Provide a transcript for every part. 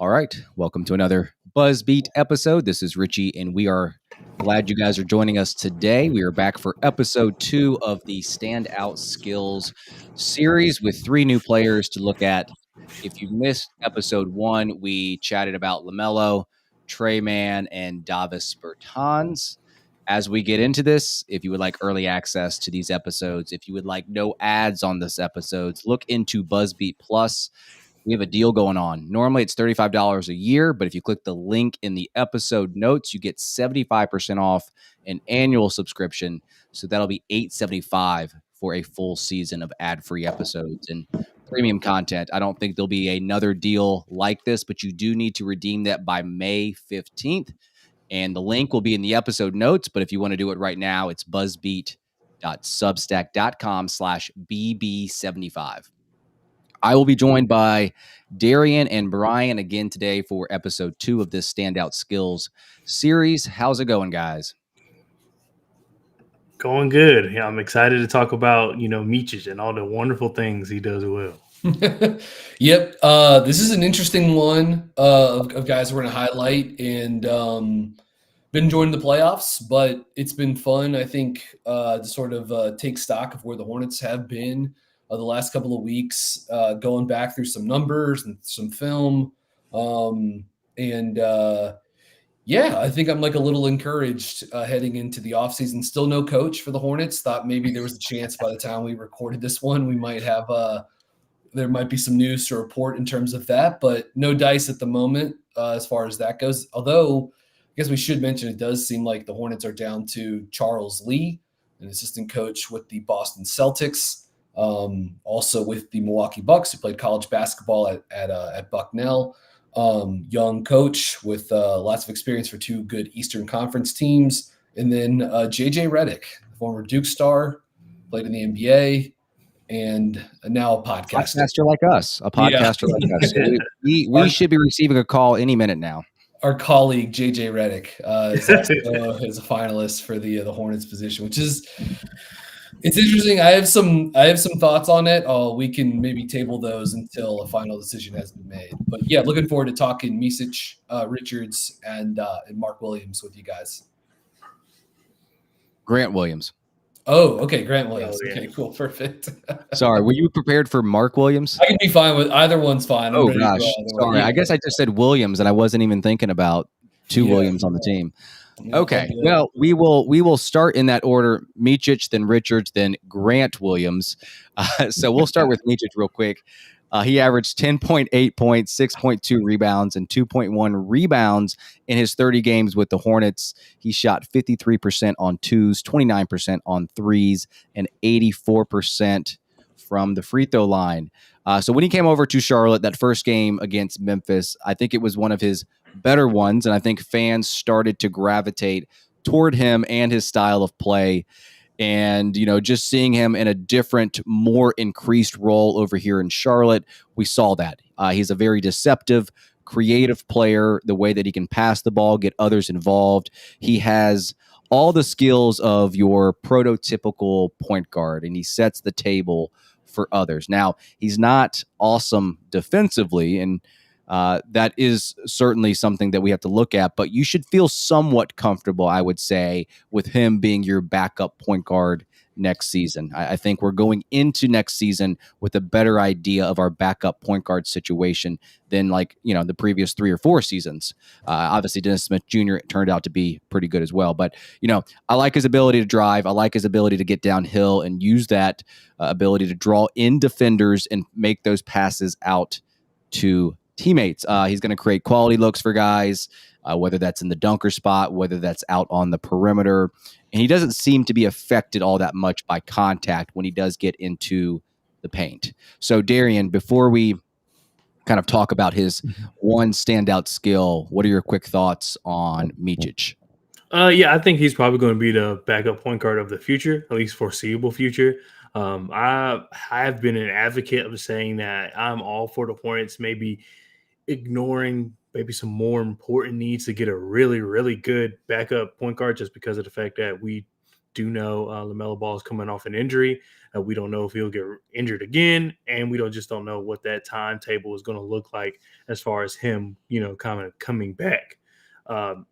All right, welcome to another BuzzBeat episode. This is Richie, and we are glad you guys are joining us today. We are back for episode 2 of the Standout Skills series with 3 new players to look at. If you missed episode 1, we chatted about LaMelo, Trey Mann, and Davis Bertans. As we get into this, if you would like early access to these episodes, if you would like no ads on this episodes, look into BuzzBeat Plus. We have a deal going on. Normally it's $35 a year, but if you click the link in the episode notes, you get 75% off an annual subscription. So that'll be $875 for a full season of ad-free episodes and premium content. I don't think there'll be another deal like this, but you do need to redeem that by May 15th. And the link will be in the episode notes. But if you want to do it right now, it's buzzbeat.substack.com/BB75. I will be joined by Darian and Brian again today for episode 2 of this Standout Skills series. How's it going, guys? Going good. Yeah, I'm excited to talk about, Micić and all the wonderful things he does well. Yep. This is an interesting one of guys we're going to highlight, and been enjoying the playoffs, but it's been fun, I think, to sort of take stock of where the Hornets have been the last couple of weeks, going back through some numbers and some film. Yeah, I think I'm like a little encouraged heading into the offseason. Still no coach for the Hornets. Thought maybe there was a chance by the time we recorded this one, we might have there might be some news to report in terms of that, but no dice at the moment as far as that goes. Although I guess we should mention it does seem like the Hornets are down to Charles Lee, an assistant coach with the Boston Celtics, also with the Milwaukee Bucks, who played college basketball at Bucknell. Young coach with lots of experience for 2 good Eastern Conference teams. And then JJ Redick, former Duke star, played in the NBA, and now a podcaster like us. A podcaster like us. So we should be receiving a call any minute now. Our colleague JJ Redick is a finalist for the Hornets position, which is it's interesting. I have some thoughts on it. We can maybe table those until a final decision has been made. But yeah, looking forward to talking Micić, Richards, and Mark Williams with you guys. Grant Williams. Oh, okay, Grant Williams. Okay, cool, perfect. Sorry, were you prepared for Mark Williams? I can be fine with either one's fine. Oh gosh, sorry. I guess I just said Williams, and I wasn't even thinking about 2 Williams on the team. Okay, well, we will start in that order: Micić, then Richards, then Grant Williams. So we'll start with Micić real quick. He averaged 10.8 points, 6.2 rebounds, and 2.1 rebounds in his 30 games with the Hornets. He shot 53% on twos, 29% on threes, and 84% from the free throw line. So when he came over to Charlotte, that first game against Memphis, I think it was one of his better ones, and I think fans started to gravitate toward him and his style of play. And, just seeing him in a different, more increased role over here in Charlotte, we saw that. He's a very deceptive, creative player, the way that he can pass the ball, get others involved. He has all the skills of your prototypical point guard, and he sets the table for others. Now, he's not awesome defensively, and that is certainly something that we have to look at, but you should feel somewhat comfortable, I would say, with him being your backup point guard next season. I think we're going into next season with a better idea of our backup point guard situation than the previous 3 or 4 seasons. Obviously, Dennis Smith Jr. turned out to be pretty good as well, but I like his ability to drive. I like his ability to get downhill and use that ability to draw in defenders and make those passes out to teammates. He's going to create quality looks for guys, whether that's in the dunker spot, whether that's out on the perimeter. And he doesn't seem to be affected all that much by contact when he does get into the paint. So, Darian, before we kind of talk about his one standout skill, what are your quick thoughts on Micić? Yeah, I think he's probably going to be the backup point guard of the future, at least foreseeable future. I have been an advocate of saying that I'm all for the Hornets maybe ignoring maybe some more important needs to get a really, really good backup point guard, just because of the fact that we do know LaMelo Ball is coming off an injury. We don't know if he'll get injured again, and we don't know what that timetable is going to look like as far as him, kind of coming back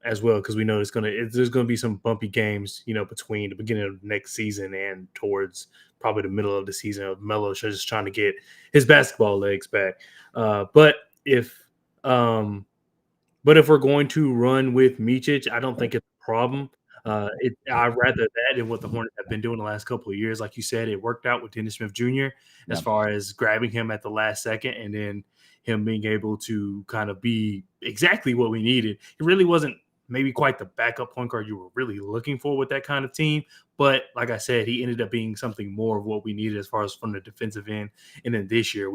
as well. Because we know there's going to be some bumpy games, between the beginning of next season and towards probably the middle of the season. Melo just trying to get his basketball legs back. But if we're going to run with Micić, I don't think it's a problem. I'd rather that than what the Hornets have been doing the last couple of years. Like you said, it worked out with Dennis Smith Jr. as far as grabbing him at the last second and then him being able to kind of be exactly what we needed. It really wasn't maybe quite the backup point guard you were really looking for with that kind of team. But like I said, he ended up being something more of what we needed as far as from the defensive end. And then this year,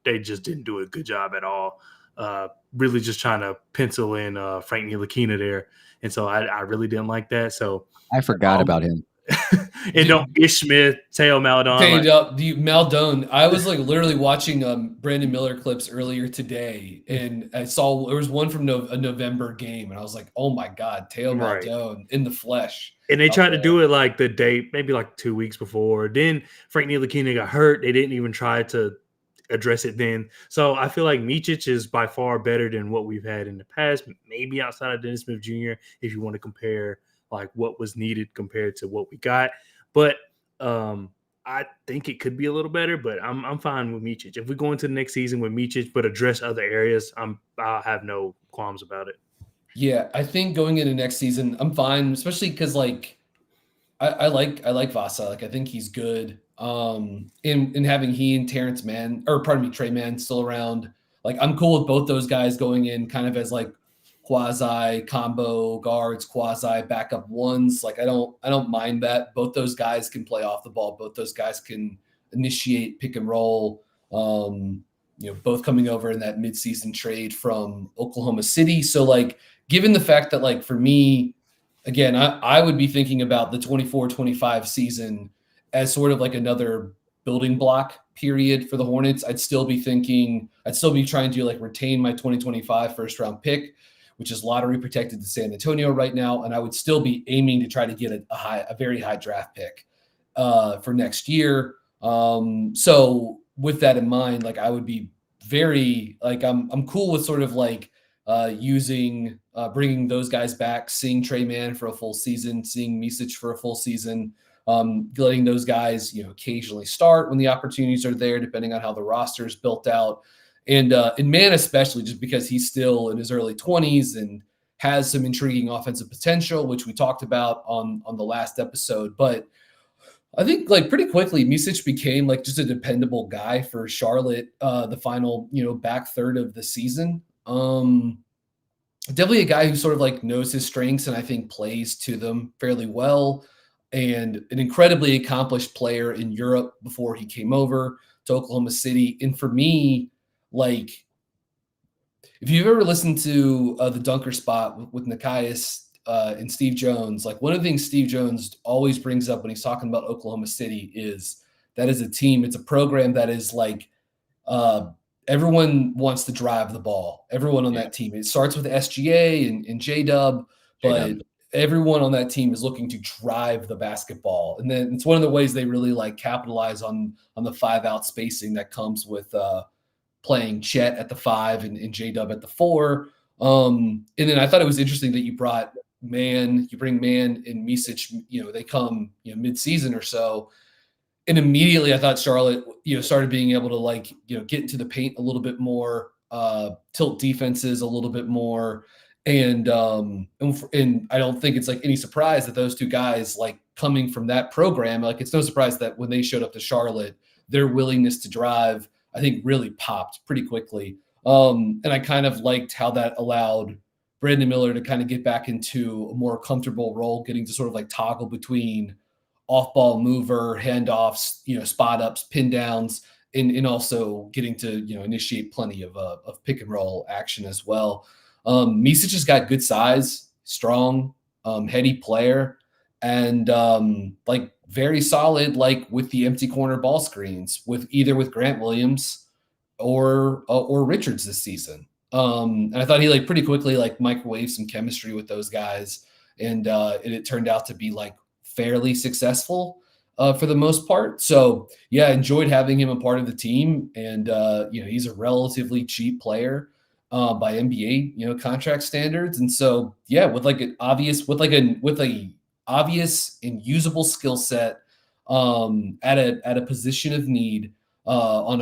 they just didn't do a good job at all. Really just trying to pencil in Frank Ntilikina there. And so I really didn't like that. So I forgot about him. And don't Ish Smith, Teo Maledon. Maledon. I was like literally watching Brandon Miller clips earlier today, and I saw there was one from a November game, and I was like, oh my God, Teo Maledon in the flesh. And they tried to do it like the day, maybe like 2 weeks before. Then Frank Ntilikina got hurt. They didn't even try to address it then. So I feel like Micić is by far better than what we've had in the past, maybe outside of Dennis Smith Jr., if you want to compare like what was needed compared to what we got. But I think it could be a little better, but I'm fine with Micić. If we go into the next season with Micić, but address other areas, I'll have no qualms about it. Yeah, I think going into next season, I'm fine, especially because like I like Vasa. Like I think he's good. In having he and Trey Mann still around. Like I'm cool with both those guys going in kind of as like quasi combo guards, quasi backup ones. Like I don't mind that. Both those guys can play off the ball. Both those guys can initiate pick and roll. Both coming over in that midseason trade from Oklahoma City. So like given the fact that like for me, again, I would be thinking about the 24-25 season as sort of like another building block period for the Hornets. I'd still be trying to like retain my 2025 first round pick, which is lottery protected to San Antonio right now. And I would still be aiming to try to get a very high draft pick for next year. So with that in mind, like I would be very like, I'm cool with sort of like bringing those guys back, seeing Trey Mann for a full season, seeing Micić for a full season, letting those guys, occasionally start when the opportunities are there, depending on how the roster is built out. And Mann, especially just because he's still in his early 20s and has some intriguing offensive potential, which we talked about on the last episode. But I think like pretty quickly, Micić became like just a dependable guy for Charlotte, the final, back third of the season. Definitely a guy who sort of like knows his strengths and I think plays to them fairly well, and an incredibly accomplished player in Europe before he came over to Oklahoma City. And for me, like if you've ever listened to the Dunker Spot with Nikias and Steve Jones, like one of the things Steve Jones always brings up when he's talking about Oklahoma City is that is a team, it's a program that is like everyone wants to drive the ball. Everyone on that team. It starts with SGA and J-Dub, but everyone on that team is looking to drive the basketball. And then it's one of the ways they really like capitalize on the 5-out spacing that comes with playing Chet at the 5 and J-Dub at the 4. And then I thought it was interesting that you bring Mann and Micić, they come, mid-season or so. And immediately I thought Charlotte, started being able to like, get into the paint a little bit more, tilt defenses a little bit more. And I don't think it's like any surprise that those two guys, like coming from that program, like it's no surprise that when they showed up to Charlotte, their willingness to drive, I think really popped pretty quickly. And I kind of liked how that allowed Brandon Miller to kind of get back into a more comfortable role, getting to sort of like toggle between off-ball mover, handoffs, spot ups, pin downs, and also getting to, initiate plenty of pick and roll action as well. Micić has got good size, strong, heady player, and like very solid, like with the empty corner ball screens with Grant Williams or Richards this season. And I thought he like pretty quickly like microwaved some chemistry with those guys, and it turned out to be like fairly successful for the most part. So yeah, enjoyed having him a part of the team. And he's a relatively cheap player by NBA contract standards. And so yeah, with a obvious and usable skill set at a position of need on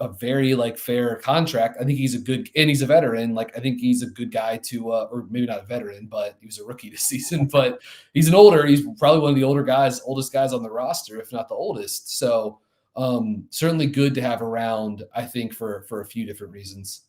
a very fair contract. I think he's he's a veteran. I think he's a good guy to, or maybe not a veteran, but he was a rookie this season. But he's probably one of the oldest guys on the roster, if not the oldest. So certainly good to have around, I think, for a few different reasons.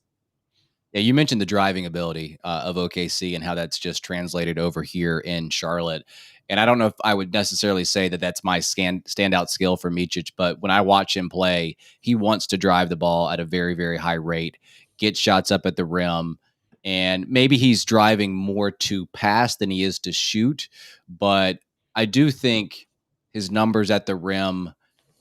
Yeah, you mentioned the driving ability of OKC and how that's just translated over here in Charlotte. And I don't know if I would necessarily say that that's my standout skill for Micić, but when I watch him play, he wants to drive the ball at a very, very high rate, get shots up at the rim, and maybe he's driving more to pass than he is to shoot. But I do think his numbers at the rim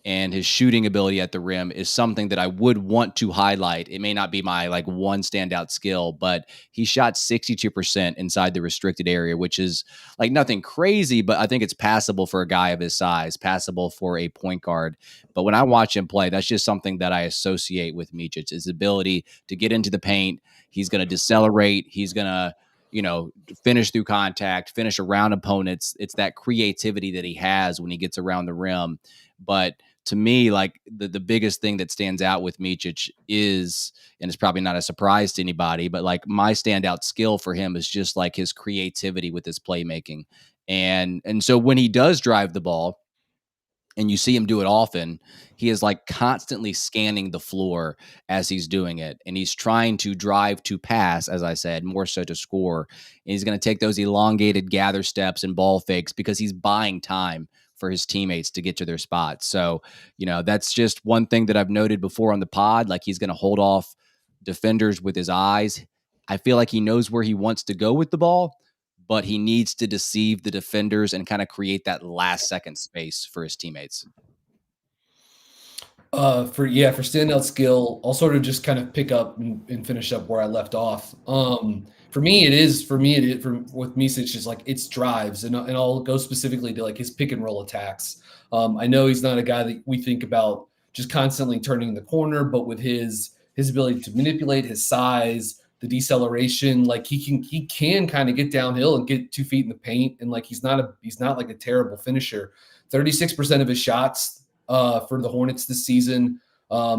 and his shooting ability at the rim is something that I would want to highlight. It may not be my one standout skill, but he shot 62% inside the restricted area, which is nothing crazy, but I think it's passable for a guy of his size, passable for a point guard. But when I watch him play, that's just something that I associate with Micić, his ability to get into the paint. He's going to decelerate. He's going to finish through contact, finish around opponents. It's that creativity that he has when he gets around the rim. But to me, the biggest thing that stands out with Micić is, and it's probably not a surprise to anybody, but my standout skill for him is just his creativity with his playmaking. And so when he does drive the ball, and you see him do it often, he is constantly scanning the floor as he's doing it. And he's trying to drive to pass, as I said, more so to score. And he's going to take those elongated gather steps and ball fakes because he's buying time for his teammates to get to their spots. So, that's just one thing that I've noted before on the pod. He's going to hold off defenders with his eyes. I feel like he knows where he wants to go with the ball, but he needs to deceive the defenders and kind of create that last second space for his teammates. For standout skill, I'll sort of just kind of pick up and finish up where I left off. With Micić is it's drives, and I'll go specifically to his pick and roll attacks. I know he's not a guy that we think about just constantly turning the corner, but with his ability to manipulate his size, the deceleration, he can kind of get downhill and get 2 feet in the paint, and he's not a terrible finisher. 36% of his shots for the Hornets this season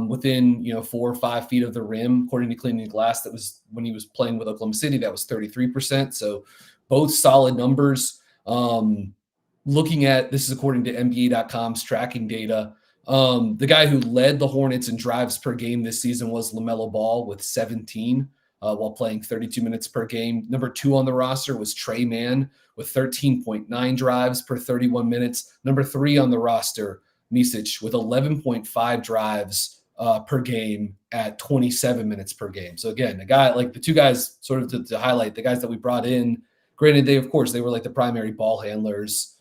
within 4 or 5 feet of the rim, according to Cleaning the Glass. That was when he was playing with Oklahoma City. That was 33%. So both solid numbers. Looking at this is according to NBA.com's tracking data. The guy who led the Hornets in drives per game this season was LaMelo Ball with 17. While playing 32 minutes per game. Number 2 on the roster was Trey Mann with 13.9 drives per 31 minutes. Number 3 on the roster, Micić, with 11.5 drives per game at 27 minutes per game. So again, a guy the two guys, sort of to highlight the guys that we brought in, granted, they were the primary ball handlers,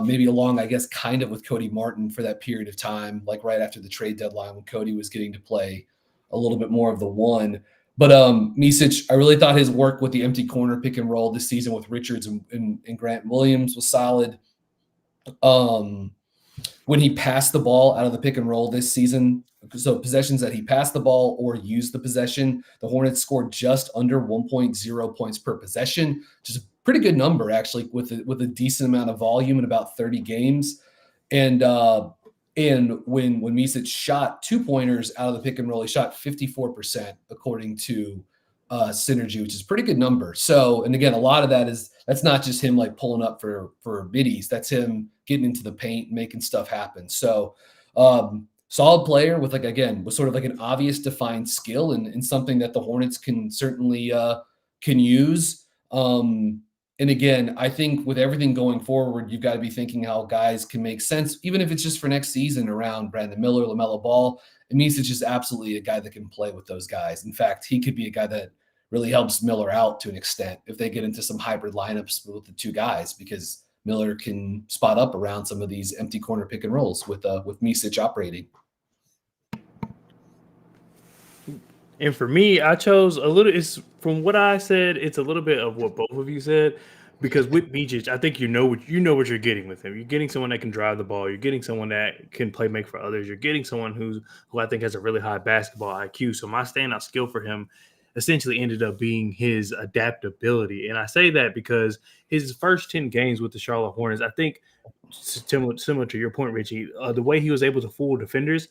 maybe along, I guess, kind of with Cody Martin for that period of time, right after the trade deadline when Cody was getting to play a little bit more of the one. But Micić, I really thought his work with the empty corner pick and roll this season with Richards and Grant Williams was solid. When he passed the ball out of the pick and roll this season, so possessions that he passed the ball or used the possession, the Hornets scored just under 1.0 points per possession, which is a pretty good number, actually, with a decent amount of volume in about 30 games. And when Micić shot 2-pointers out of the pick and roll, he shot 54%, according to Synergy, which is a pretty good number. So, and again, a lot of that's not just him pulling up for biddies. That's him getting into the paint, making stuff happen. So, solid player with sort of an obvious defined skill and something that the Hornets can certainly can use. And again, I think with everything going forward, you've got to be thinking how guys can make sense, even if it's just for next season around Brandon Miller, LaMelo Ball. It means it's just absolutely a guy that can play with those guys. In fact, he could be a guy that really helps Miller out to an extent if they get into some hybrid lineups with the two guys, because Miller can spot up around some of these empty corner pick and rolls with Micić operating. And for me, I chose a little, it's from what I said, it's a little bit of what both of you said. Because with Micić, I think you know what you're getting with him. You're getting someone that can drive the ball. You're getting someone that can play make for others. You're getting someone who I think has a really high basketball IQ. So my standout skill for him essentially ended up being his adaptability. And I say that because his first 10 games with the Charlotte Hornets, I think similar to your point, Richie, the way he was able to fool defenders,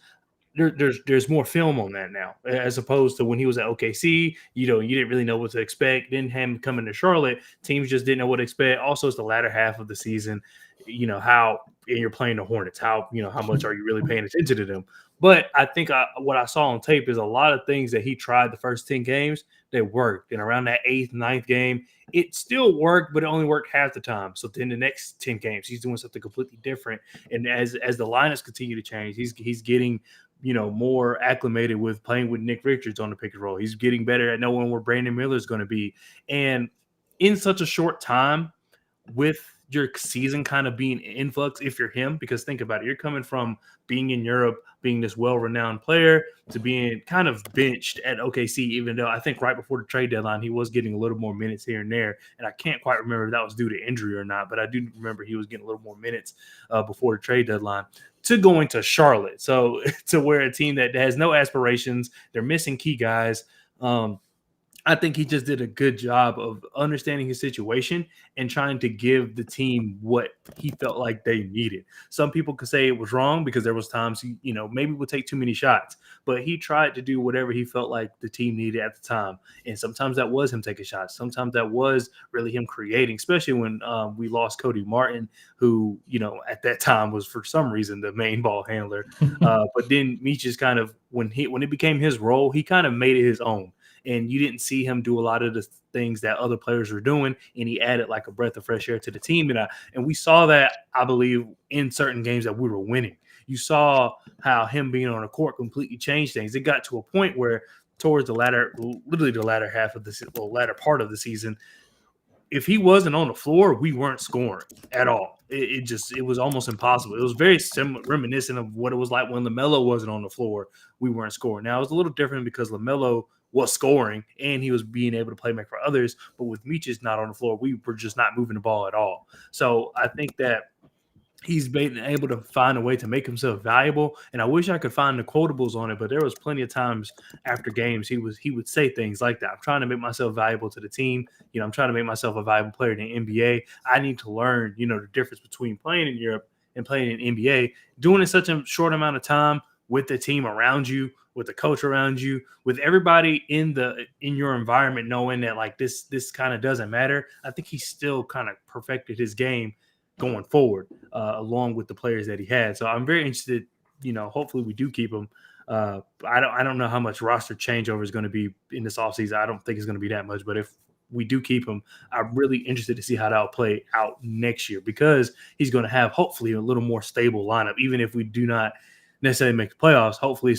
there's more film on that now, as opposed to when he was at OKC. You know, you didn't really know what to expect. Then him coming to Charlotte, teams just didn't know what to expect. Also, it's the latter half of the season. You know how, and you're playing the Hornets. How how much are you really paying attention to them? But I think what I saw on tape is a lot of things that he tried the first 10 games that worked, and around that eighth, ninth game, it still worked, but it only worked half the time. So then the next 10 games, he's doing something completely different. And as the lineups continue to change, he's getting more acclimated with playing with Nick Richards on the pick and roll. He's getting better at knowing where Brandon Miller is going to be. And in such a short time, with your season kind of being influx, if you're him, because think about it, you're coming from being in Europe, being this well-renowned player, to being kind of benched at OKC, even though I think right before the trade deadline, he was getting a little more minutes here and there. And I can't quite remember if that was due to injury or not, but I do remember he was getting a little more minutes before the trade deadline, to going to Charlotte. So to where a team that has no aspirations, they're missing key guys. I think he just did a good job of understanding his situation and trying to give the team what he felt like they needed. Some people could say it was wrong because there was times he, maybe would take too many shots, but he tried to do whatever he felt like the team needed at the time. And sometimes that was him taking shots. Sometimes that was really him creating, especially when we lost Cody Martin, who, at that time was for some reason the main ball handler. But then Micić kind of, when it became his role, he kind of made it his own. And you didn't see him do a lot of the things that other players were doing, and he added like a breath of fresh air to the team. And we saw that, I believe, in certain games that we were winning. You saw how him being on the court completely changed things. It got to a point where towards literally the latter half of the latter part of the season, if he wasn't on the floor, we weren't scoring at all. It was almost impossible. It was very reminiscent of what it was like when LaMelo wasn't on the floor. We weren't scoring. Now, it was a little different because LaMelo was scoring and he was being able to play make for others. But with Micić not on the floor, we were just not moving the ball at all. So I think that he's been able to find a way to make himself valuable. And I wish I could find the quotables on it, but there was plenty of times after games he would say things like that. I'm trying to make myself valuable to the team. I'm trying to make myself a valuable player in the NBA. I need to learn, the difference between playing in Europe and playing in NBA. Doing it in such a short amount of time with the team around you, with the coach around you, with everybody in your environment, knowing that like this kind of doesn't matter. I think he still kind of perfected his game going forward, along with the players that he had. So I'm very interested, hopefully we do keep him. I don't know how much roster changeover is going to be in this offseason. I don't think it's going to be that much, but if we do keep him, I'm really interested to see how that'll play out next year, because he's going to have hopefully a little more stable lineup, even if we do not necessarily make the playoffs. Hopefully,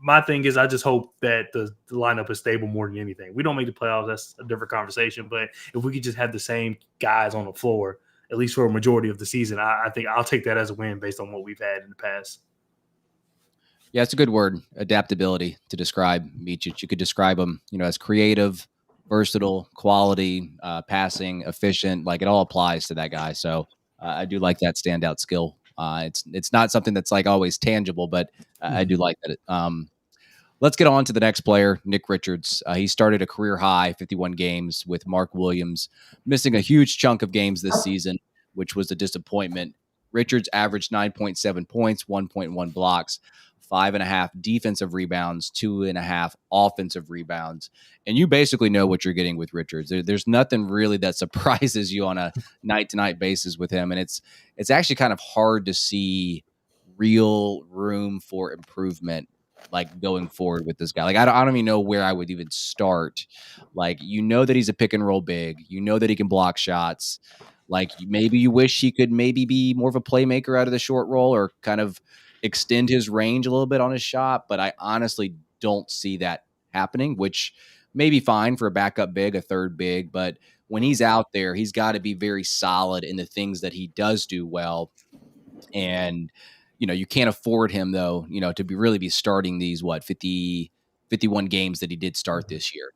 my thing is, I just hope that the lineup is stable more than anything. We don't make the playoffs, that's a different conversation, but if we could just have the same guys on the floor, at least for a majority of the season, I think I'll take that as a win based on what we've had in the past. Yeah, it's a good word, adaptability, to describe Micić. You could describe him, as creative, versatile, quality, passing, efficient. Like, it all applies to that guy. So I do like that standout skill. It's not something that's like always tangible, but I do like that. Let's get on to the next player, Nick Richards. He started a career high 51 games with Mark Williams, missing a huge chunk of games this season, which was a disappointment. Richards averaged 9.7 points, 1.1 blocks, 5.5 defensive rebounds, 2.5 offensive rebounds. And you basically know what you're getting with Richards. There's nothing really that surprises you on a night-to-night basis with him. And it's actually kind of hard to see real room for improvement, like, going forward with this guy. Like, I don't even know where I would even start. Like, that he's a pick and roll big. That he can block shots. Like, maybe you wish he could maybe be more of a playmaker out of the short roll, or kind of extend his range a little bit on his shot. But I honestly don't see that happening, which may be fine for a backup big, a third big. But when he's out there, he's got to be very solid in the things that he does do well. And you can't afford him, though, to really be starting these 51 games that he did start this year.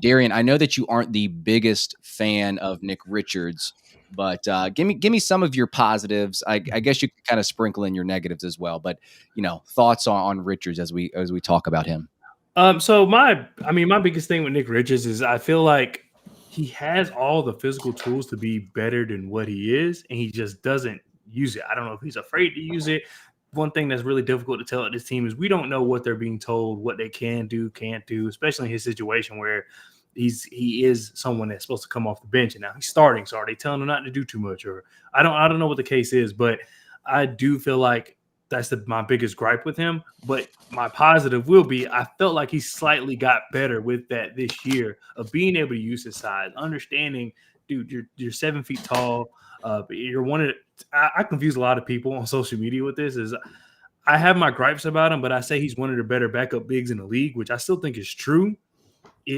Darian, I know that you aren't the biggest fan of Nick Richards, but give me some of your positives. I guess you can kind of sprinkle in your negatives as well. But thoughts on Richards as we talk about him. So my biggest thing with Nick Richards is I feel like he has all the physical tools to be better than what he is, and he just doesn't use it. I don't know if he's afraid to use it. One thing that's really difficult to tell at this team is we don't know what they're being told, what they can do, can't do, especially in his situation where he is someone that's supposed to come off the bench and now he's starting. So are they telling him not to do too much? Or I don't know what the case is, but I do feel like that's my biggest gripe with him. But my positive will be I felt like he slightly got better with that this year of being able to use his size, understanding, dude, you're 7 feet tall. You're one of I confuse a lot of people on social media with this. Is I have my gripes about him, but I say he's one of the better backup bigs in the league, which I still think is true.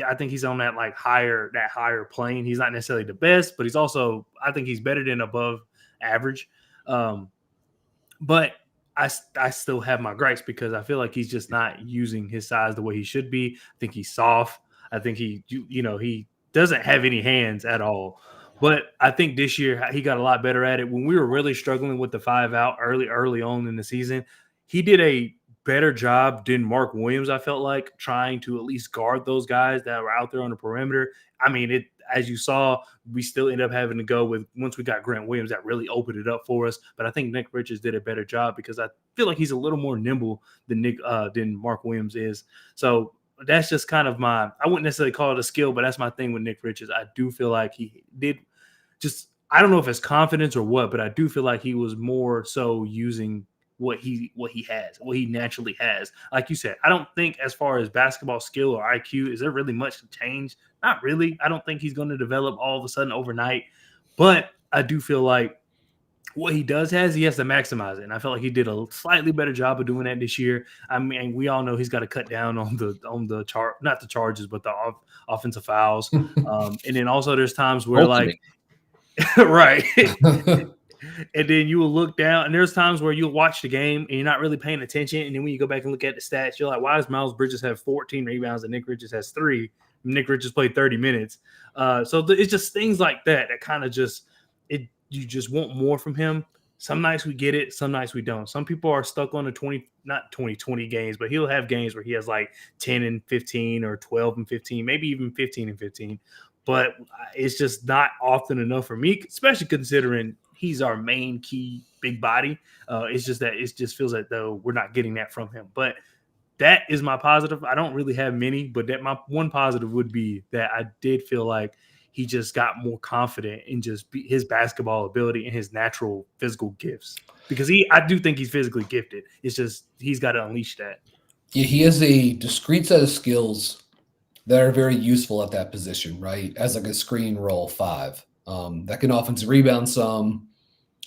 I think he's on that higher plane. He's not necessarily the best, but I think he's better than above average. But I still have my gripes because I feel like he's just not using his size the way he should be. I think he's soft. I think he doesn't have any hands at all. But I think this year he got a lot better at it. When we were really struggling with the 5 out early on in the season, he did a better job than Mark Williams, I felt like, trying to at least guard those guys that were out there on the perimeter. I mean, as you saw, we still end up having to go with, once we got Grant Williams, that really opened it up for us. But I think Nick Richards did a better job because I feel like he's a little more nimble than Mark Williams is. So that's just kind of I wouldn't necessarily call it a skill, but that's my thing with Nick Richards. I do feel like he did I don't know if it's confidence or what, but I do feel like he was more so using what he naturally has. Like you said, I don't think as far as basketball skill or IQ, is there really much to change? Not really. I don't think he's going to develop all of a sudden overnight, but I do feel like what he does he has to maximize it. And I felt like he did a slightly better job of doing that this year. I mean, we all know he's got to cut down on the not the charges, but the offensive fouls. And then also there's times where right. And then you will look down, and there's times where you'll watch the game and you're not really paying attention. And then when you go back and look at the stats, you're like, why does Miles Bridges have 14 rebounds and Nick Richards has 3? Nick Richards played 30 minutes. So it's just things like that kind of you just want more from him. Some nights we get it, some nights we don't. Some people are stuck on the 20 games, but he'll have games where he has like 10 and 15 or 12 and 15, maybe even 15 and 15. But it's just not often enough for me, especially considering he's our main key big body. It's just that it just feels like though we're not getting that from him. But that is my positive. I don't really have many, but that my one positive would be that I did feel like he just got more confident in just his basketball ability and his natural physical gifts. Because I do think he's physically gifted. It's just he's got to unleash that. Yeah, he has a discrete set of skills that are very useful at that position, right? As like a screen roll 5. That can offensive rebound some,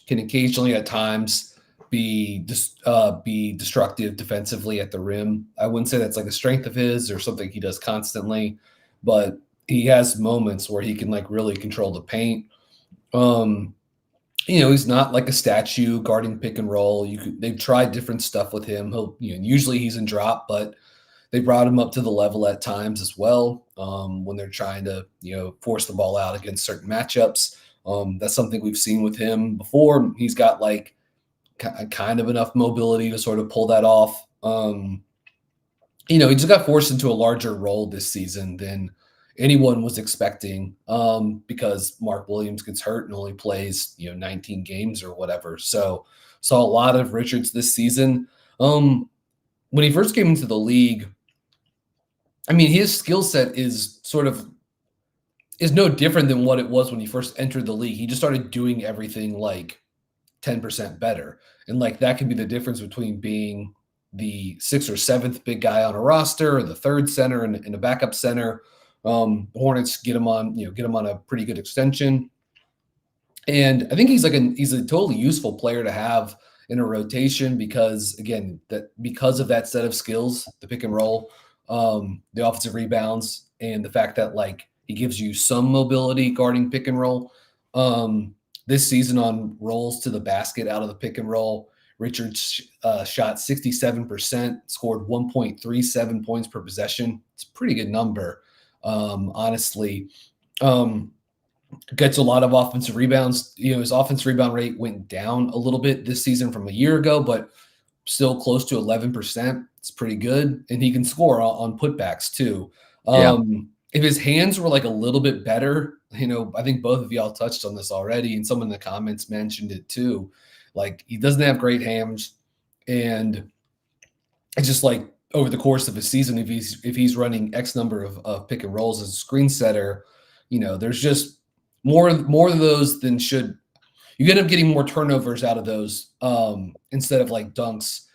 can occasionally at times be destructive defensively at the rim. I wouldn't say that's like a strength of his or something he does constantly, but he has moments where he can like really control the paint. He's not like a statue guarding pick and roll. They've tried different stuff with him. Usually he's in drop, but they brought him up to the level at times as well when they're trying to, force the ball out against certain matchups. That's something we've seen with him before. He's got like kind of enough mobility to sort of pull that off. He just got forced into a larger role this season than anyone was expecting because Mark Williams gets hurt and only plays, 19 games or whatever. So saw a lot of Richards this season. When he first came into the league, I mean, his skill set is no different than what it was when he first entered the league. He just started doing everything like 10% better. And like that could be the difference between being the 6th or 7th big guy on a roster or the 3rd center and a backup center. The Hornets get him on a pretty good extension. And I think he's a totally useful player to have in a rotation because of that set of skills, the pick and roll, the offensive rebounds, and the fact that like he gives you some mobility guarding pick and roll. This season on rolls to the basket out of the pick and roll, Richards shot 67%, scored 1.37 points per possession. It's a pretty good number. honestly. Gets a lot of offensive rebounds. His offensive rebound rate went down a little bit this season from a year ago, but still close to 11%. It's pretty good. And he can score on putbacks too. Yeah. If his hands were like a little bit better, I think both of y'all touched on this already, and someone in the comments mentioned it too. Like, he doesn't have great hands, and it's just like over the course of a season, if he's running X number of pick and rolls as a screen setter, there's just more of those than should. You end up getting more turnovers out of those instead of like dunks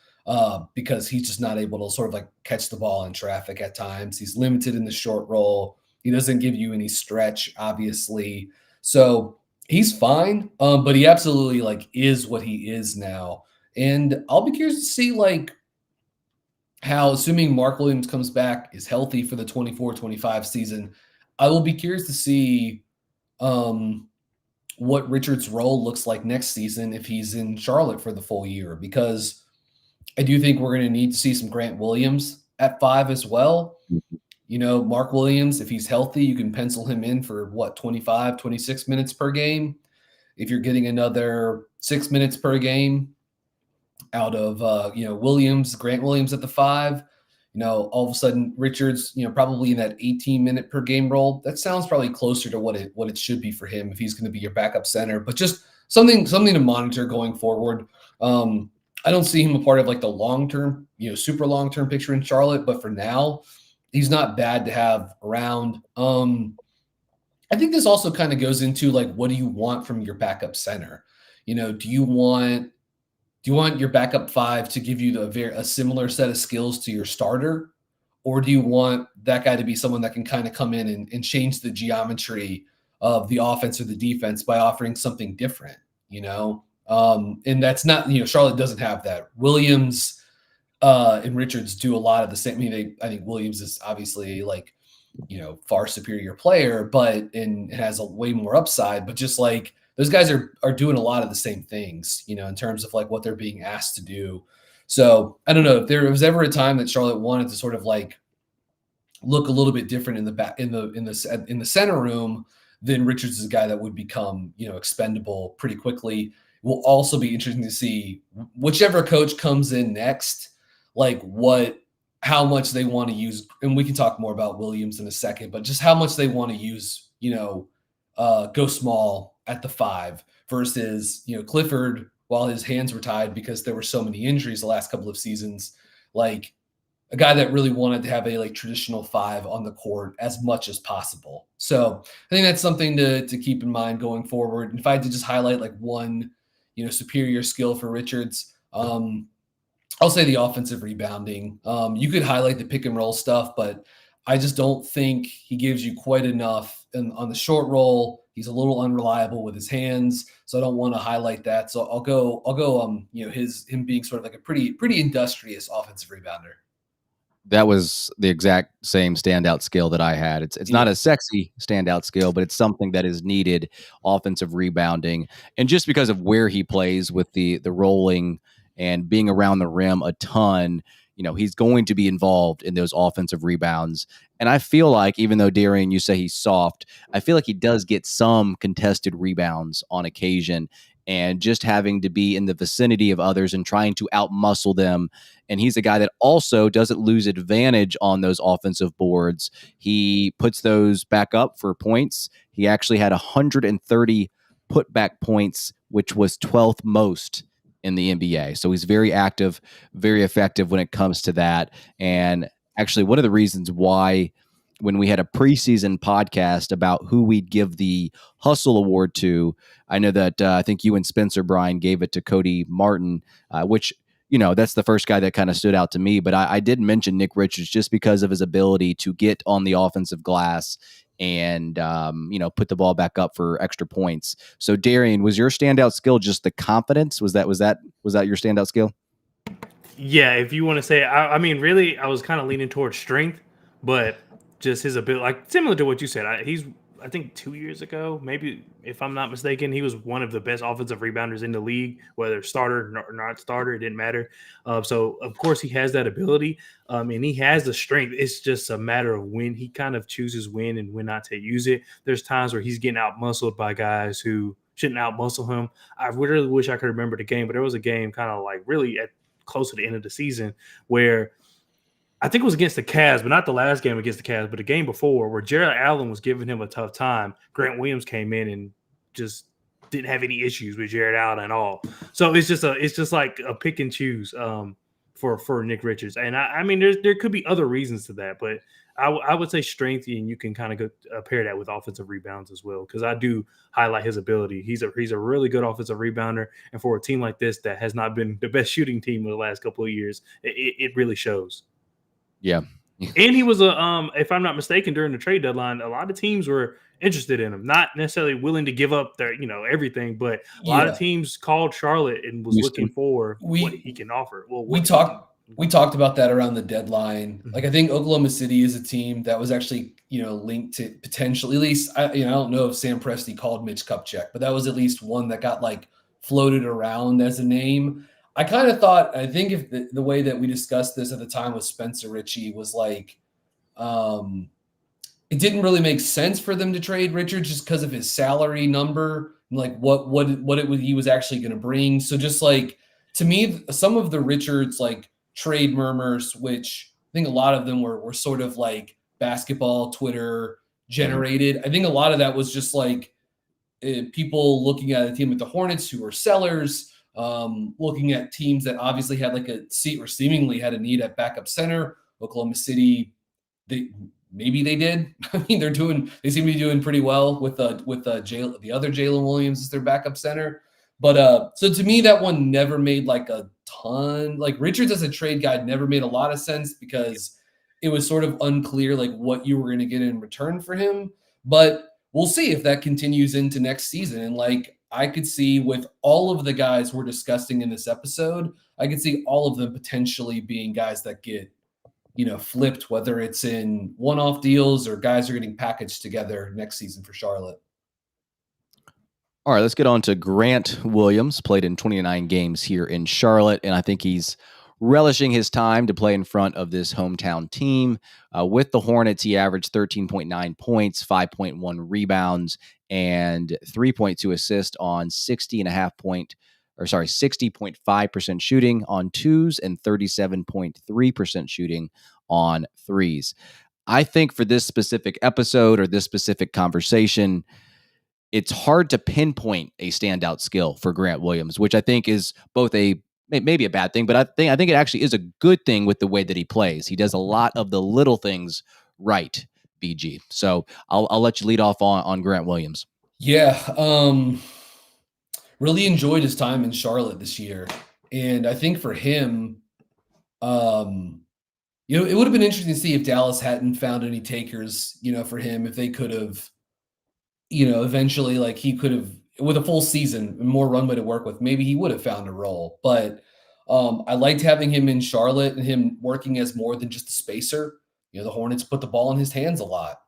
because he's just not able to sort of like catch the ball in traffic at times. He's limited in the short roll. He doesn't give you any stretch, obviously. So he's fine, but he absolutely like is what he is now. And I'll be curious to see like how, assuming Mark Williams comes back, is healthy for the 24-25 season, I will be curious to see what Richard's role looks like next season if he's in Charlotte for the full year, because I do think we're going to need to see some Grant Williams at 5 as well. Mark Williams, if he's healthy, you can pencil him in for 25, 26 minutes per game. If you're getting another 6 minutes per game out of, Grant Williams at the 5, all of a sudden Richards, probably in that 18-minute per game role. That sounds probably closer to what it should be for him if he's going to be your backup center. But just something to monitor going forward. I don't see him a part of like the long-term, super long-term picture in Charlotte. But for now, he's not bad to have around. I think this also kind of goes into like, what do you want from your backup center? Do you want your backup 5 to give you a similar set of skills to your starter? Or do you want that guy to be someone that can kind of come in and change the geometry of the offense or the defense by offering something different, And that's not, Charlotte doesn't have that. Williams and Richards do a lot of the same. I think Williams is obviously like, far superior player, but it has a way more upside, but just like, those guys are doing a lot of the same things, in terms of like what they're being asked to do. So I don't know if there was ever a time that Charlotte wanted to sort of like look a little bit different in the center room, then Richards is a guy that would become, expendable pretty quickly. It will also be interesting to see whichever coach comes in next, like how much they want to use, and we can talk more about Williams in a second, but just how much they want to use, go small at the 5 versus, Clifford, while his hands were tied because there were so many injuries the last couple of seasons, like a guy that really wanted to have a like traditional 5 on the court as much as possible. So I think that's something to keep in mind going forward. And if I had to just highlight like one, superior skill for Richards, I'll say the offensive rebounding. You could highlight the pick and roll stuff, but I just don't think he gives you quite enough on the short roll. He's a little unreliable with his hands, so I don't want to highlight that. So I'll go him being sort of like a pretty industrious offensive rebounder. That was the exact same standout skill that I had. It's not a sexy standout skill, but it's something that is needed, offensive rebounding. And just because of where he plays with the rolling and being around the rim a ton, he's going to be involved in those offensive rebounds. And I feel like, even though, Darian, you say he's soft, I feel like he does get some contested rebounds on occasion, and just having to be in the vicinity of others and trying to outmuscle them. And he's a guy that also doesn't lose advantage on those offensive boards. He puts those back up for points. He actually had 130 putback points, which was 12th most in the NBA. So he's very active, very effective when it comes to that. And actually, one of the reasons why, when we had a preseason podcast about who we'd give the Hustle Award to, I know that I think you and Spencer, Brian, gave it to Cody Martin, which, that's the first guy that kind of stood out to me. But I did mention Nick Richards just because of his ability to get on the offensive glass and, put the ball back up for extra points. So, Darian, was your standout skill just the confidence? Was that your standout skill? Yeah, if you want to say, I mean, really, I was kind of leaning towards strength, but just his ability, like similar to what you said. He's I think 2 years ago, maybe if I'm not mistaken, he was one of the best offensive rebounders in the league, whether starter or not starter, it didn't matter. So of course he has that ability, and he has the strength. It's just a matter of when he kind of chooses when and when not to use it. There's times where he's getting out muscled by guys who shouldn't out muscle him. I really wish I could remember the game, but there was a game kind of like really at close to the end of the season where I think it was against the Cavs, but not the last game against the Cavs, but the game before where Jared Allen was giving him a tough time. Grant Williams came in and just didn't have any issues with Jared Allen at all. So it's just like a pick and choose for Nick Richards. And I mean, there could be other reasons to that, but I would say strength, and you can kind of pair that with offensive rebounds as well, because I do highlight his ability. He's a really good offensive rebounder, and for a team like this that has not been the best shooting team in the last couple of years, it really shows. Yeah. And he was if I'm not mistaken, during the trade deadline, a lot of teams were interested in him, not necessarily willing to give up their, everything, but a lot of teams called Charlotte and was looking for what he can offer. Well, we talked about that around the deadline. Like, I think Oklahoma City is a team that was actually, linked to potentially, at least, I don't know if Sam Presti called Mitch Kupchak, but that was at least one that got like floated around as a name. I kind of thought, I think if the way that we discussed this at the time with Spencer Ritchie was like, it didn't really make sense for them to trade Richards just because of his salary number, and like he was actually going to bring. So just like, to me, some of the Richards like trade murmurs, which I think a lot of them were sort of like basketball Twitter generated. I think a lot of that was just like people looking at a team with the Hornets who were sellers, looking at teams that obviously had like a seat or seemingly had a need at backup center. Oklahoma City, maybe they did. I mean, they seem to be doing pretty well with the other Jalen Williams as their backup center. But so to me, that one never made like a ton. Like, Richards as a trade guy never made a lot of sense because it was sort of unclear like what you were going to get in return for him. But we'll see if that continues into next season. And like, I could see with all of the guys we're discussing in this episode, I could see all of them potentially being guys that get, flipped, whether it's in one-off deals or guys are getting packaged together next season for Charlotte. All right, let's get on to Grant Williams. Played in 29 games here in Charlotte, and I think he's relishing his time to play in front of this hometown team. With the Hornets, he averaged 13.9 points, 5.1 rebounds, and 3.2 assists on 60.5% shooting on twos and 37.3% shooting on threes. I think for this specific episode or this specific conversation, it's hard to pinpoint a standout skill for Grant Williams, which I think is both maybe a bad thing, but I think it actually is a good thing with the way that he plays. He does a lot of the little things right, BG. So I'll let you lead off on Grant Williams. Yeah, really enjoyed his time in Charlotte this year, and I think for him, it would have been interesting to see if Dallas hadn't found any takers, for him, if they could have, eventually, like, he could have, with a full season, more runway to work with, maybe he would have found a role. But I liked having him in Charlotte and him working as more than just a spacer. The Hornets put the ball in his hands a lot.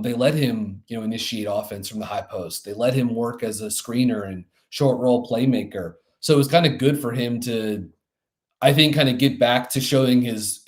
They let him, initiate offense from the high post. They let him work as a screener and short roll playmaker. So it was kind of good for him to, I think, kind of get back to showing his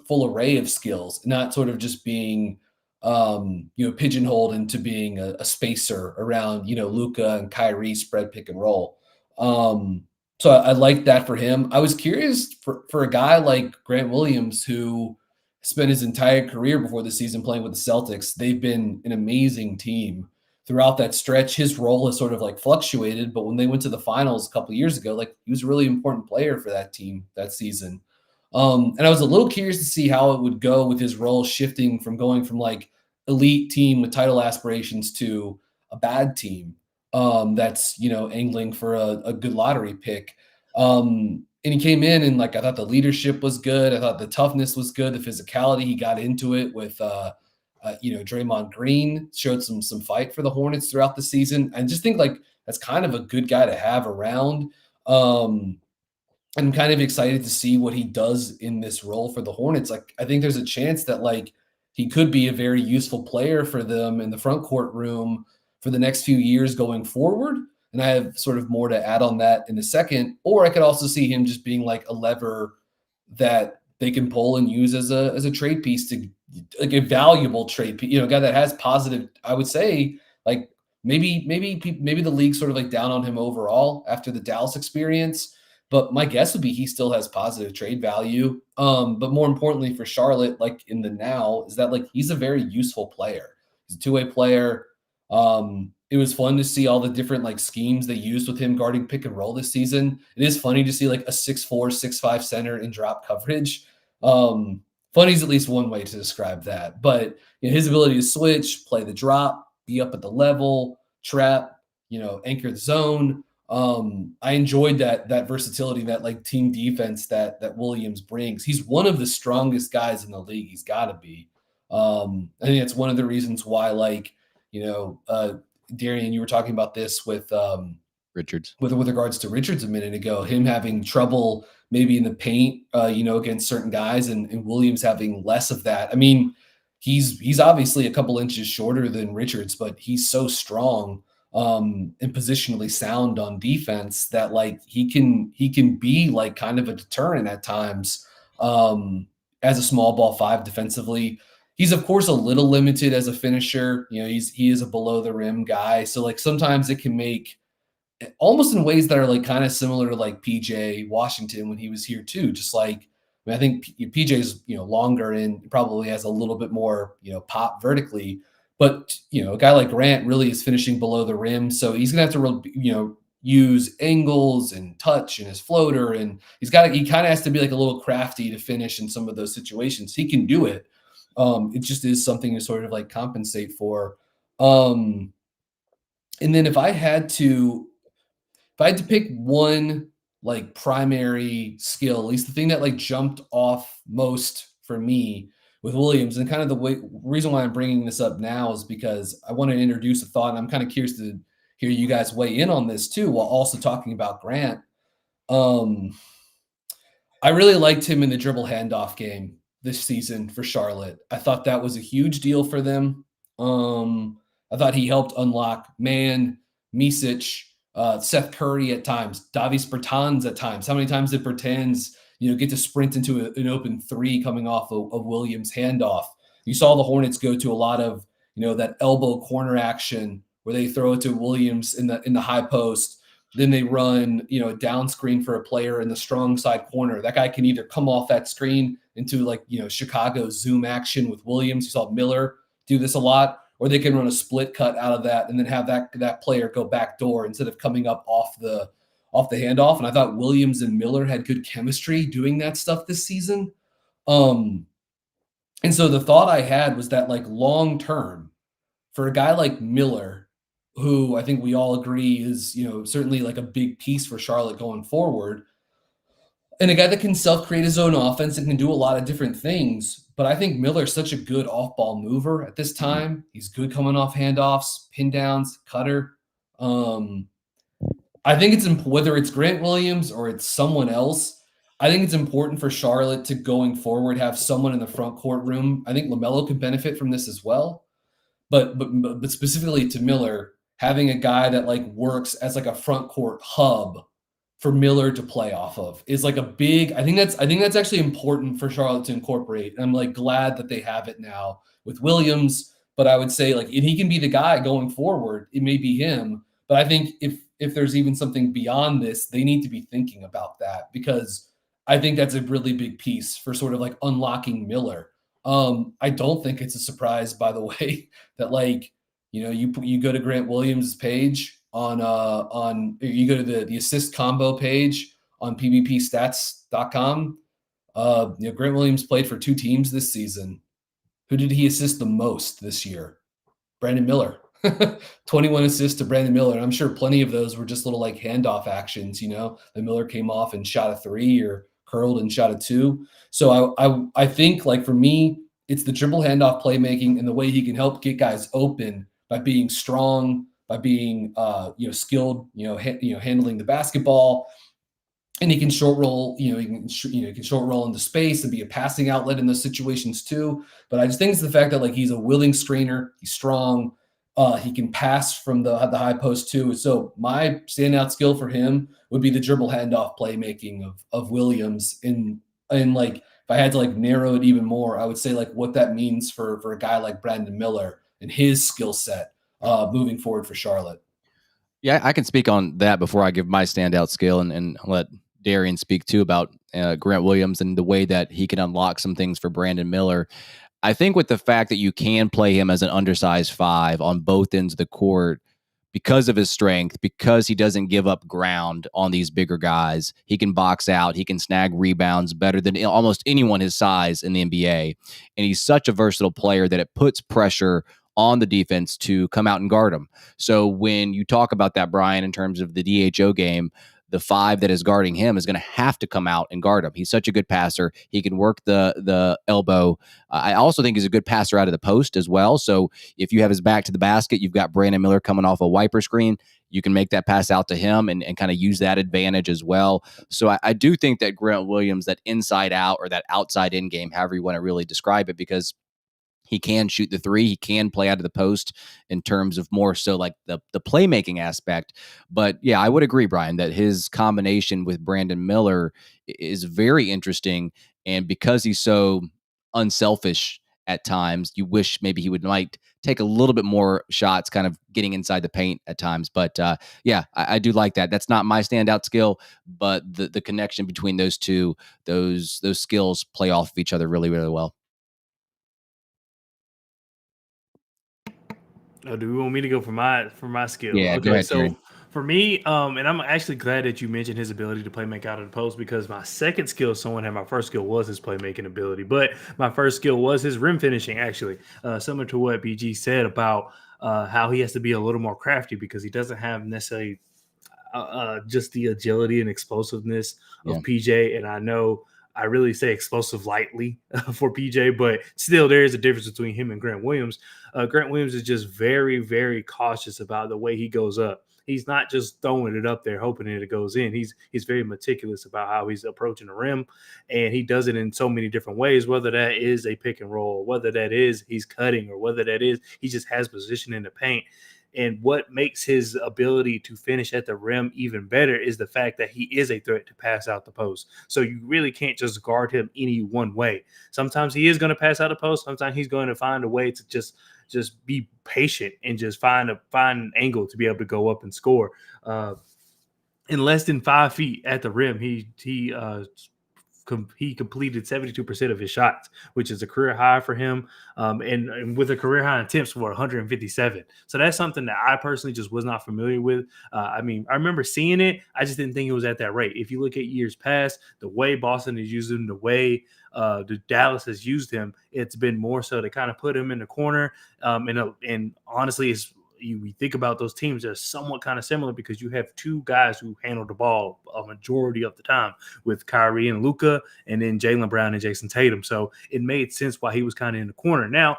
full array of skills, not sort of just being, pigeonholed into being a spacer around, Luka and Kyrie spread pick and roll. So I like that for him. I was curious for a guy like Grant Williams, who spent his entire career before the season playing with the Celtics. They've been an amazing team throughout that stretch. His role has sort of like fluctuated, but when they went to the finals a couple of years ago, like, he was a really important player for that team that season. And I was a little curious to see how it would go with his role shifting from going from like elite team with title aspirations to a bad team that's, angling for a good lottery pick. And he came in and, like, I thought the leadership was good. I thought the toughness was good. The physicality, he got into it with, Draymond Green, showed some fight for the Hornets throughout the season. I just think, like, that's kind of a good guy to have around. I'm kind of excited to see what he does in this role for the Hornets. Like, I think there's a chance that, like, he could be a very useful player for them in the front court room for the next few years going forward. And I have sort of more to add on that in a second. Or I could also see him just being like a lever that they can pull and use as a trade piece, to like a valuable trade piece, a guy that has positive, I would say, like maybe the league sort of like down on him overall after the Dallas experience. But my guess would be he still has positive trade value. But more importantly for Charlotte, like in the now, is that like he's a very useful player. He's a two-way player. It was fun to see all the different like schemes they used with him guarding pick and roll this season. It is funny to see like a 6'4", 6'5" center in drop coverage. Funny is at least one way to describe that. But his ability to switch, play the drop, be up at the level, trap, anchor the zone. I enjoyed that versatility, that like team defense that Williams brings. He's one of the strongest guys in the league. He's got to be. I think it's one of the reasons why, like, Darian, you were talking about this with Richards, with regards to Richards a minute ago, him having trouble maybe in the paint, against certain guys, and Williams having less of that. I mean, he's obviously a couple inches shorter than Richards, but he's so strong and positionally sound on defense that like he can be like kind of a deterrent at times as a small ball five defensively. He's of course a little limited as a finisher. He is a below the rim guy. So like sometimes it can make almost in ways that are like kind of similar to like PJ Washington when he was here too. Just like, I think PJ's, longer and probably has a little bit more, pop vertically, but a guy like Grant really is finishing below the rim. So he's going to have to, use angles and touch and his floater. And he kind of has to be like a little crafty to finish in some of those situations. He can do it. It just is something to sort of like compensate for. And then if I had to pick one like primary skill, at least the thing that like jumped off most for me with Williams, and kind of the reason why I'm bringing this up now is because I want to introduce a thought, and I'm kind of curious to hear you guys weigh in on this too, while also talking about Grant. I really liked him in the dribble handoff game this season for Charlotte. I thought that was a huge deal for them. I thought he helped unlock Micić, Seth Curry at times, Davis Bertans at times. How many times did Bertans, get to sprint into an open three coming off of Williams' handoff? You saw the Hornets go to a lot of, that elbow corner action where they throw it to Williams in the high post. Then they run, a down screen for a player in the strong side corner. That guy can either come off that screen into like, Chicago zoom action with Williams. You saw Miller do this a lot. Or they can run a split cut out of that and then have that player go back door instead of coming up off the handoff. And I thought Williams and Miller had good chemistry doing that stuff this season. And so the thought I had was that like long term for a guy like Miller, who I think we all agree is, certainly like a big piece for Charlotte going forward, and a guy that can self-create his own offense and can do a lot of different things. But I think Miller's such a good off-ball mover at this time. He's good coming off handoffs, pin downs, cutter. I think it's whether it's Grant Williams or it's someone else, I think it's important for Charlotte to going forward have someone in the front court room. I think LaMelo can benefit from this as well. But specifically to Miller, having a guy that like works as like a front court hub for Miller to play off of is like a big, I think that's actually important for Charlotte to incorporate. And I'm like glad that they have it now with Williams, but I would say like, if he can be the guy going forward, it may be him. But I think if there's even something beyond this, they need to be thinking about that, because I think that's a really big piece for sort of like unlocking Miller. I don't think it's a surprise, by the way, that like, you go to Grant Williams' page on you go to the assist combo page on pbpstats.com. Grant Williams played for two teams this season. Who did he assist the most this year? Brandon Miller. 21 assists to Brandon Miller. And I'm sure plenty of those were just little like handoff actions, the Miller came off and shot a three or curled and shot a two. So I think like for me, it's the dribble handoff playmaking and the way he can help get guys open by being strong, by being skilled, handling the basketball. And he can short roll, he can short roll into space and be a passing outlet in those situations too. But I just think it's the fact that like he's a willing screener, he's strong, he can pass from the high post too. So my standout skill for him would be the dribble handoff playmaking of Williams. And like if I had to like narrow it even more, I would say like what that means for a guy like Brandon Miller and his skill set moving forward for Charlotte. Yeah, I can speak on that before I give my standout skill and let Darian speak too about Grant Williams and the way that he can unlock some things for Brandon Miller. I think with the fact that you can play him as an undersized 5 on both ends of the court because of his strength, because he doesn't give up ground on these bigger guys, he can box out, he can snag rebounds better than almost anyone his size in the NBA. And he's such a versatile player that it puts pressure on the defense to come out and guard him. So when you talk about that, Brian, in terms of the DHO game, the 5 that is guarding him is going to have to come out and guard him. He's such a good passer. He can work the elbow. I also think he's a good passer out of the post as well. So if you have his back to the basket, you've got Brandon Miller coming off a wiper screen. You can make that pass out to him and kind of use that advantage as well. So I do think that Grant Williams, that inside out or that outside in game, however you want to really describe it, because he can shoot the 3. He can play out of the post in terms of more so like the playmaking aspect. But yeah, I would agree, Brian, that his combination with Brandon Miller is very interesting. And because he's so unselfish at times, you wish maybe he might take a little bit more shots, kind of getting inside the paint at times. But yeah, I do like that. That's not my standout skill, but the connection between those two, those skills play off of each other really, really well. Oh, do we want me to go for my skill? Yeah, go Okay, ahead, so Terry. for me, and I'm actually glad that you mentioned his ability to play make out of the post because my second skill, someone had my first skill was his playmaking ability, but my first skill was his rim finishing. Actually, similar to what BG said about how he has to be a little more crafty because he doesn't have necessarily just the agility and explosiveness Yeah. of PJ. And I know I really say explosive lightly for PJ, but still there is a difference between him and Grant Williams. Grant Williams is just very, very cautious about the way he goes up. He's not just throwing it up there hoping that it goes in. He's very meticulous about how he's approaching the rim, and he does it in so many different ways. Whether that is a pick and roll, whether that is he's cutting, or whether that is he just has position in the paint. And what makes his ability to finish at the rim even better is the fact that he is a threat to pass out the post. So you really can't just guard him any one way. Sometimes he is going to pass out the post. Sometimes he's going to find a way to just be patient and just find an angle to be able to go up and score. In less than 5 feet at the rim, he completed 72% of his shots, which is a career high for him, and with a career high in attempts for 157. So that's something that I personally just was not familiar with. I mean, I remember seeing it. I just didn't think it was at that rate. If you look at years past, the way Boston has used him, the way the Dallas has used him, it's been more so to kind of put him in the corner. And honestly, we think about those teams, they're somewhat kind of similar because you have 2 guys who handle the ball a majority of the time with Kyrie and Luka, and then Jaylen Brown and Jason Tatum. So it made sense why he was kind of in the corner. Now,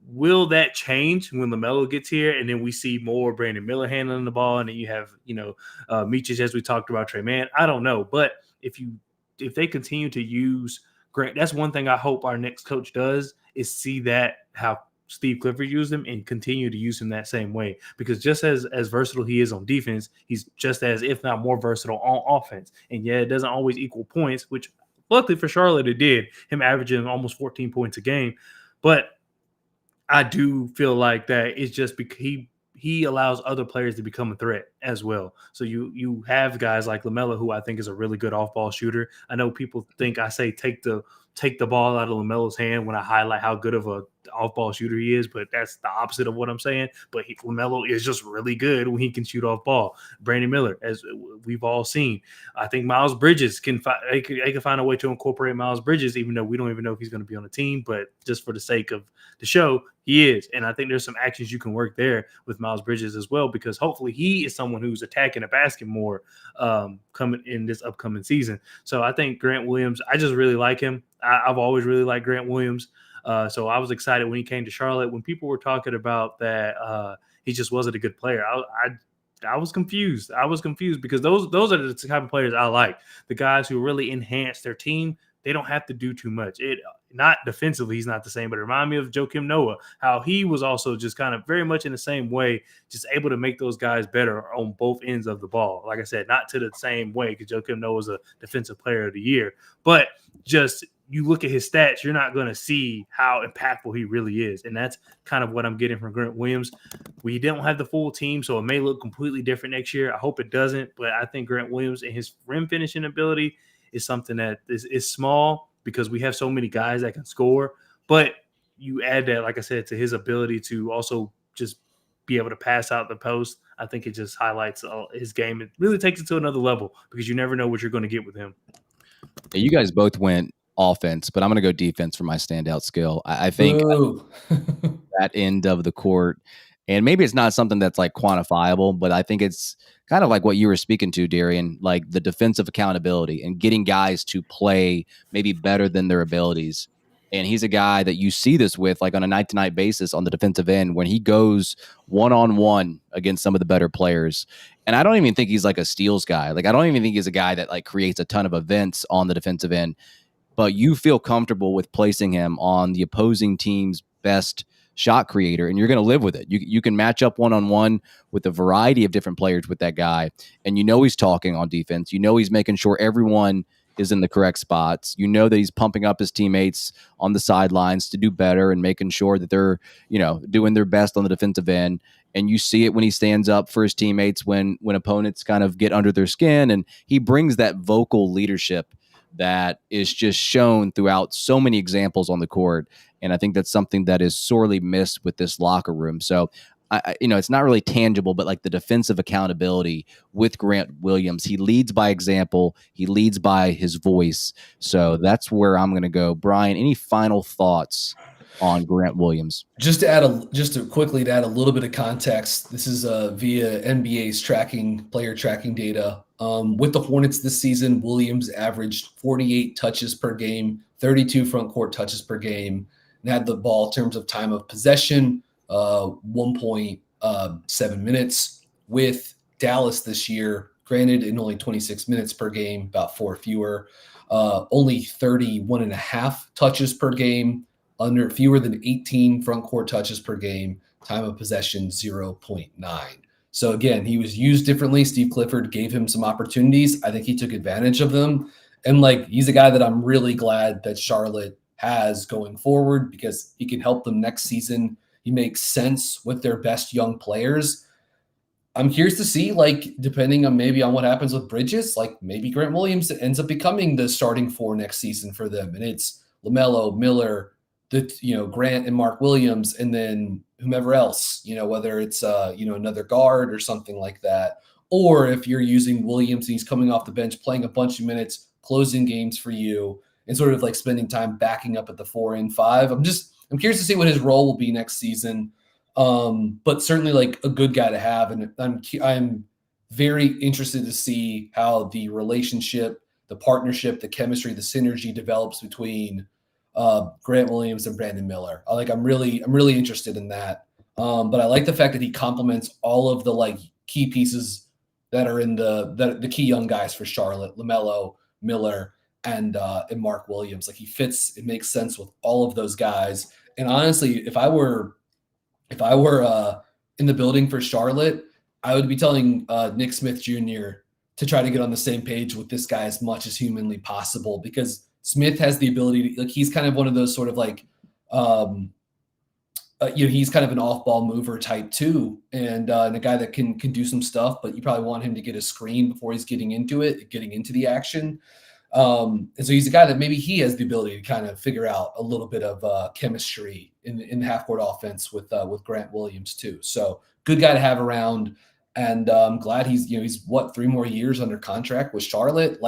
will that change when LaMelo gets here and then we see more Brandon Miller handling the ball and then you have, Micić, as we talked about, Trey Mann? I don't know. But if they continue to use Grant, that's one thing I hope our next coach does is see that how Steve Clifford used him and continue to use him that same way, because just as versatile he is on defense, he's just as, if not more versatile on offense. And yeah, it doesn't always equal points, which luckily for Charlotte, it did, him averaging almost 14 points a game. But I do feel like that it's just because he allows other players to become a threat as well. So you have guys like LaMelo, who I think is a really good off-ball shooter. I know people think I say take the ball out of LaMelo's hand when I highlight how good of a off-ball shooter he is, but that's the opposite of what I'm saying. But LaMelo is just really good when he can shoot off ball. Brandon Miller, as we've all seen, I think Miles Bridges can find a way to incorporate Miles Bridges, even though we don't even know if he's going to be on the team. But just for the sake of the show, he is. And I think there's some actions you can work there with Miles Bridges as well, because hopefully he is someone who's attacking the basket more coming in this upcoming season. So I think Grant Williams, I just really like him. I've always really liked Grant Williams. So I was excited when he came to Charlotte. When people were talking about that he just wasn't a good player, I was confused. Because those are the type of players I like. The guys who really enhance their team. They don't have to do too much. Not defensively, he's not the same, but it reminded me of Joakim Noah, how he was also just kind of very much in the same way, just able to make those guys better on both ends of the ball. Like I said, not to the same way, because Joakim Noah was a defensive player of the year, but just you look at his stats, you're not going to see how impactful he really is. And that's kind of what I'm getting from Grant Williams. We don't have the full team, so it may look completely different next year. I hope it doesn't, but I think Grant Williams and his rim finishing ability is something that is small, because we have so many guys that can score. But you add that, like I said, to his ability to also just be able to pass out the post. I think it just highlights his game. It really takes it to another level, because you never know what you're going to get with him. You guys both went offense, but I'm going to go defense for my standout skill. I think that end of the court, and maybe it's not something that's like quantifiable, but I think it's kind of like what you were speaking to, Darian, like the defensive accountability and getting guys to play maybe better than their abilities. And he's a guy that you see this with like on a night-to-night basis on the defensive end when he goes one-on-one against some of the better players. And I don't even think he's like a steals guy. Like, I don't even think he's a guy that like creates a ton of events on the defensive end, but you feel comfortable with placing him on the opposing team's best shot creator, and you're going to live with it. You can match up one-on-one with a variety of different players with that guy, and you know he's talking on defense. You know he's making sure everyone is in the correct spots. You know that he's pumping up his teammates on the sidelines to do better and making sure that they're, doing their best on the defensive end. And you see it when he stands up for his teammates when opponents kind of get under their skin, and he brings that vocal leadership that is just shown throughout so many examples on the court. And I think that's something that is sorely missed with this locker room. So, it's not really tangible, but like the defensive accountability with Grant Williams, he leads by example. He leads by his voice. So that's where I'm going to go. Brian, any final thoughts on Grant Williams? Just to quickly add a little bit of context, this is via NBA's player tracking data. With the Hornets this season, Williams averaged 48 touches per game, 32 front court touches per game, and had the ball in terms of time of possession, 1.7 minutes. With Dallas this year, granted in only 26 minutes per game, about 4 fewer, only 31 and a half touches per game, under fewer than 18 front court touches per game, time of possession 0.9. So again, he was used differently. Steve Clifford gave him some opportunities. I think he took advantage of them. And he's a guy that I'm really glad that Charlotte has going forward, because he can help them next season. He makes sense with their best young players. I'm curious to see, depending on maybe on what happens with Bridges, maybe Grant Williams ends up becoming the starting 4 next season for them. And it's LaMelo, Miller, Grant and Mark Williams, and then whomever else, whether it's, another guard or something like that. Or if you're using Williams and he's coming off the bench, playing a bunch of minutes, closing games for you, and sort of spending time backing up at the 4 and 5. I'm curious to see what his role will be next season. But certainly a good guy to have. And I'm very interested to see how the relationship, the partnership, the chemistry, the synergy develops between Grant Williams and Brandon Miller. I'm really interested in that. But I like the fact that he complements all of the key pieces that are in the key young guys for Charlotte: LaMelo, Miller, and Mark Williams. He fits. It makes sense with all of those guys. And honestly, if I were in the building for Charlotte, I would be telling Nick Smith Jr. to try to get on the same page with this guy as much as humanly possible, because Smith has the ability to, he's kind of one of those sort of he's kind of an off-ball mover type too, and a guy that can do some stuff, but you probably want him to get a screen before he's getting into the action. And so he's a guy that maybe he has the ability to kind of figure out a little bit of chemistry in the half-court offense with Grant Williams too. So good guy to have around, and I'm glad he's 3 more years under contract with Charlotte.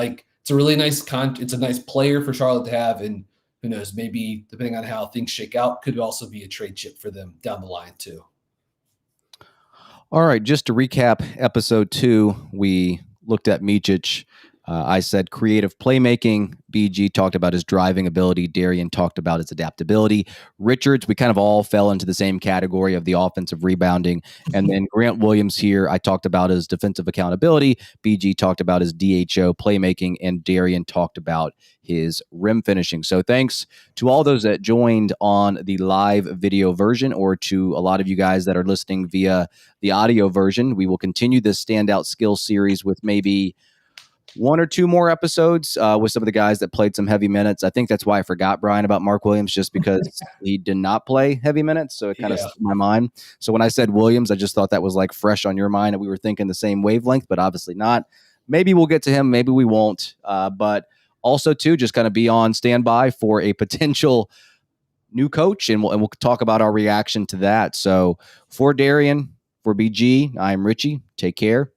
It's a really nice it's a nice player for Charlotte to have, and who knows, maybe depending on how things shake out, could also be a trade chip for them down the line too. All right, just to recap episode 2, we looked at Micić. I said creative playmaking. BG talked about his driving ability. Darian talked about his adaptability. Richards, we kind of all fell into the same category of the offensive rebounding. And then Grant Williams here, I talked about his defensive accountability. BG talked about his DHO playmaking, and Darian talked about his rim finishing. So thanks to all those that joined on the live video version, or to a lot of you guys that are listening via the audio version. We will continue this Standout Skills series with maybe one or two more episodes with some of the guys that played some heavy minutes. I think that's why I forgot, Brian, about Mark Williams, just because he did not play heavy minutes. So it kind of slipped my mind. So when I said Williams, I just thought that was like fresh on your mind, and we were thinking the same wavelength, but obviously not. Maybe we'll get to him. Maybe we won't. But also, too, just kind of be on standby for a potential new coach, and we'll talk about our reaction to that. So for Darian, for BG, I'm Richie. Take care.